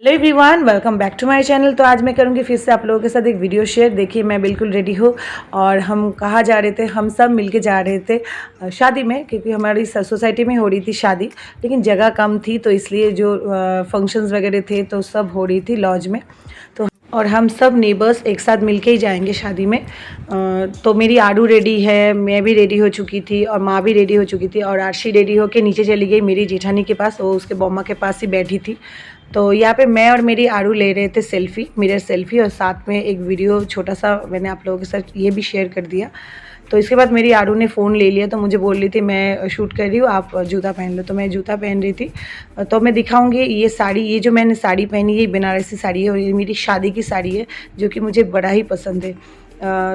Hello everyone, welcome back to my channel. तो आज मैं करूँगी फिर से आप लोगों के साथ एक वीडियो शेयर। देखिए मैं बिल्कुल रेडी हूँ और हम कहाँ जा रहे थे, हम सब मिलके जा रहे थे शादी में, क्योंकि हमारी सोसाइटी में हो रही थी शादी, लेकिन जगह कम थी तो इसलिए जो फंक्शंस वगैरह थे तो सब हो रही थी लॉज में। तो और हम सब नेबर्स एक साथ मिलके ही जाएंगे शादी में। तो मेरी आड़ू रेडी है, मैं भी रेडी हो चुकी थी और माँ भी रेडी हो चुकी थी और आरशी रेडी होके नीचे चली गई मेरी जेठानी के पास, वो उसके बम्मा के पास ही बैठी थी। तो यहाँ पे मैं और मेरी आड़ू ले रहे थे सेल्फ़ी, मिरर सेल्फ़ी, और साथ में एक वीडियो छोटा सा मैंने आप लोगों के साथ ये भी शेयर कर दिया। तो इसके बाद मेरी आड़ू ने फ़ोन ले लिया, तो मुझे बोल रही थी मैं शूट कर रही हूँ, आप जूता पहन लो। तो मैं जूता पहन रही थी। तो मैं दिखाऊंगी ये साड़ी, ये जो मैंने साड़ी पहनी है ये बनारसी साड़ी है और ये मेरी शादी की साड़ी है जो कि मुझे बड़ा ही पसंद है।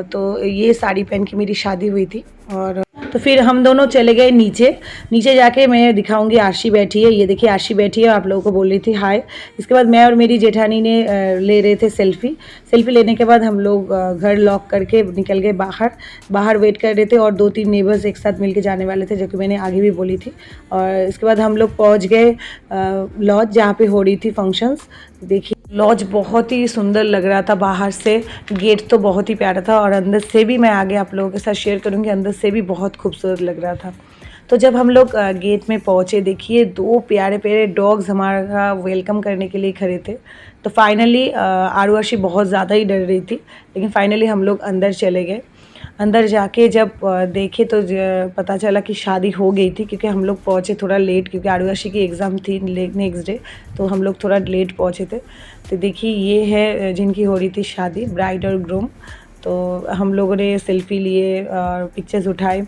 तो ये साड़ी पहन के मेरी शादी हुई थी। और तो फिर हम दोनों चले गए नीचे। नीचे जाके मैं दिखाऊंगी आरशी बैठी है, ये देखिए आरशी बैठी है, आप लोगों को बोल रही थी हाय। इसके बाद मैं और मेरी जेठानी ने ले रहे थे सेल्फ़ी। सेल्फ़ी लेने के बाद हम लोग घर लॉक करके निकल गए बाहर वेट कर रहे थे और 2-3 नेबर्स एक साथ मिलके जाने वाले थे, जो कि मैंने आगे भी बोली थी। और इसके बाद हम लोग पहुँच गए लॉज जहाँ पे हो रही थी फंक्शंस। देखिए लॉज बहुत ही सुंदर लग रहा था, बाहर से गेट तो बहुत ही प्यारा था और अंदर से भी मैं आगे आप लोगों के साथ शेयर करूँगी, अंदर से भी बहुत खूबसूरत लग रहा था। तो जब हम लोग गेट में पहुँचे, देखिए 2 प्यारे प्यारे डॉग्स हमारा वेलकम करने के लिए खड़े थे। तो फाइनली आरू आरशी बहुत ज़्यादा ही डर रही थी, लेकिन फाइनली हम लोग अंदर चले गए। अंदर जाके जब देखे तो पता चला कि शादी हो गई थी, क्योंकि हम लोग पहुँचे थोड़ा लेट, क्योंकि आरू आरशी की एग्ज़ाम थी नेक्स्ट डे, तो हम लोग थोड़ा लेट पहुँचे थे। तो देखिए ये है जिनकी हो रही थी शादी, ब्राइड और ग्रूम। तो हम लोगों ने सेल्फ़ी लिए और पिक्चर्स उठाए,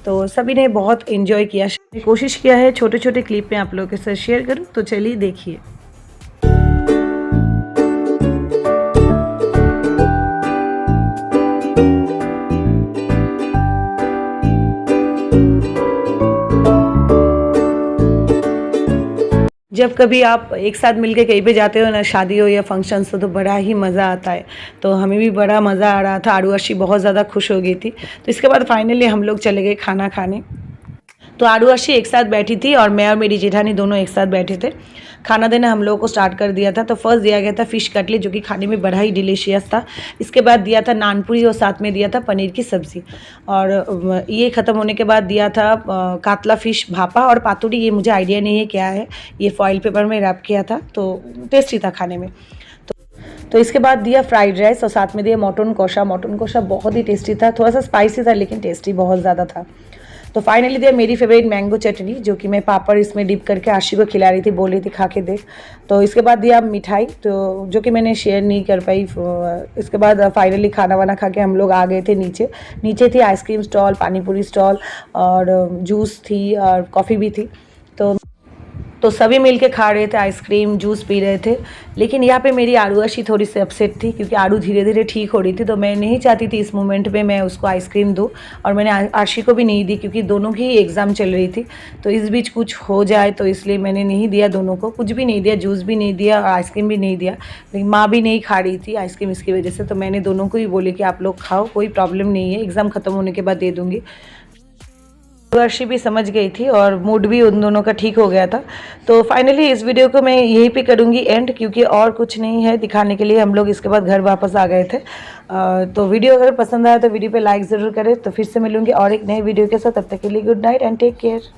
तो सभी ने बहुत एंजॉय किया। कोशिश किया है छोटे छोटे क्लिप में आप लोगों के साथ शेयर करूँ, तो चलिए देखिए। जब कभी आप एक साथ मिलके कहीं पे जाते हो ना, शादी हो या फंक्शंस हो, तो बड़ा ही मज़ा आता है। तो हमें भी बड़ा मज़ा आ रहा था, आरू आरशी बहुत ज़्यादा खुश हो गई थी। तो इसके बाद फाइनली हम लोग चले गए खाना खाने। तो आरू आरशी एक साथ बैठी थी और मैं और मेरी जेठानी दोनों एक साथ बैठे थे। खाना देना हम लोगों को स्टार्ट कर दिया था। तो फर्स्ट दिया गया था फ़िश कटलेट, जो कि खाने में बड़ा ही डिलीशियस था। इसके बाद दिया था नानपुरी और साथ में दिया था पनीर की सब्ज़ी। और ये ख़त्म होने के बाद दिया था कातला फ़िश भापा और पातुड़ी, ये मुझे आइडिया नहीं है क्या है, ये फॉइल पेपर में रैप किया था, तो टेस्टी था खाने में। तो इसके बाद दिया फ्राइड राइस और साथ में दिया मटन कौशा। मटन कौशा बहुत ही टेस्टी था, थोड़ा सा स्पाइसी था लेकिन टेस्टी बहुत ज़्यादा था। तो फाइनली दिया मेरी फेवरेट मैंगो चटनी, जो कि मैं पापड़ इसमें डिप करके आरशी को खिला रही थी, बोल रही थी खा के देख। तो इसके बाद दिया मिठाई, तो जो कि मैंने शेयर नहीं कर पाई। इसके बाद फाइनली खाना वाना खा के हम लोग आ गए थे नीचे। नीचे थी आइसक्रीम स्टॉल, पानीपुरी स्टॉल और जूस थी और कॉफ़ी भी थी। तो सभी मिलके खा रहे थे, आइसक्रीम जूस पी रहे थे। लेकिन यहाँ पे मेरी आरू आरशी थोड़ी सी अपसेट थी, क्योंकि आरू धीरे धीरे ठीक हो रही थी, तो मैं नहीं चाहती थी इस मोमेंट पे मैं उसको आइसक्रीम दूँ, और मैंने आरशी को भी नहीं दी, क्योंकि दोनों की एग्ज़ाम चल रही थी। तो इस बीच कुछ हो जाए, तो इसलिए मैंने नहीं दिया, दोनों को कुछ भी नहीं दिया, जूस भी नहीं दिया और आइसक्रीम भी नहीं दिया। लेकिन माँ भी नहीं खा रही थी आइसक्रीम इसकी वजह से, तो मैंने दोनों को ही बोले कि आप लोग खाओ, कोई प्रॉब्लम नहीं है, एग्ज़ाम ख़त्म होने के बाद दे दूँगी। अर्शी भी समझ गई थी और मूड भी उन दोनों का ठीक हो गया था। तो फाइनली इस वीडियो को मैं यहीं पे करूँगी एंड, क्योंकि और कुछ नहीं है दिखाने के लिए। हम लोग इसके बाद घर वापस आ गए थे। तो वीडियो अगर पसंद आया तो वीडियो पे लाइक ज़रूर करें। तो फिर से मिलूँगी और एक नए वीडियो के साथ, तब तक के लिए good night and take care.